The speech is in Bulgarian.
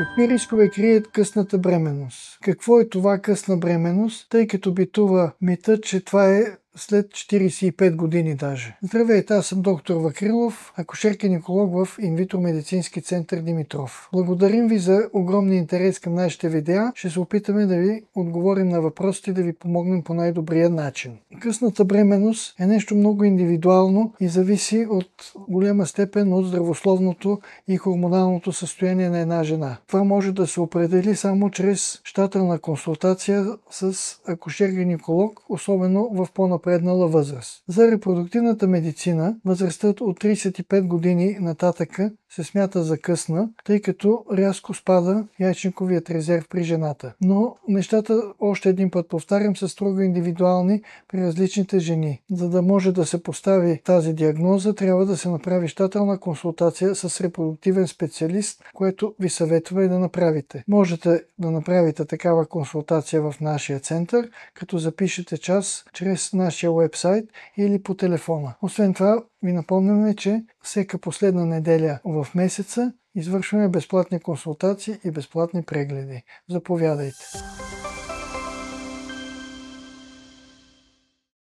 Какви рискове крият късната бременност? Какво е това късна бременност, тъй като битува митът, че това е след 45 години даже. Здравейте, аз съм доктор Вакрилов, акушер-гинеколог в Инвитро медицински център Димитров. Благодарим ви за огромния интерес към нашите видеа. Ще се опитаме да ви отговорим на въпросите и да ви помогнем по най-добрия начин. Късната бременност е нещо много индивидуално и зависи от голяма степен от здравословното и хормоналното състояние на една жена. Това може да се определи само чрез щателна консултация с акушер-гинеколог, особено в по-напреднала възраст. За репродуктивната медицина възрастта от 35 години нататъка се смята за късна, тъй като рязко спада яйчниковият резерв при жената. Но нещата, още един път повтарям, са строго индивидуални при различните жени. За да може да се постави тази диагноза, трябва да се направи щателна консултация с репродуктивен специалист, което ви съветва да направите. Можете да направите такава консултация в нашия център, като запишете час чрез нашия уебсайт или по телефона. Освен това, ви напомняме, че всяка последна неделя в месеца извършваме безплатни консултации и безплатни прегледи. Заповядайте!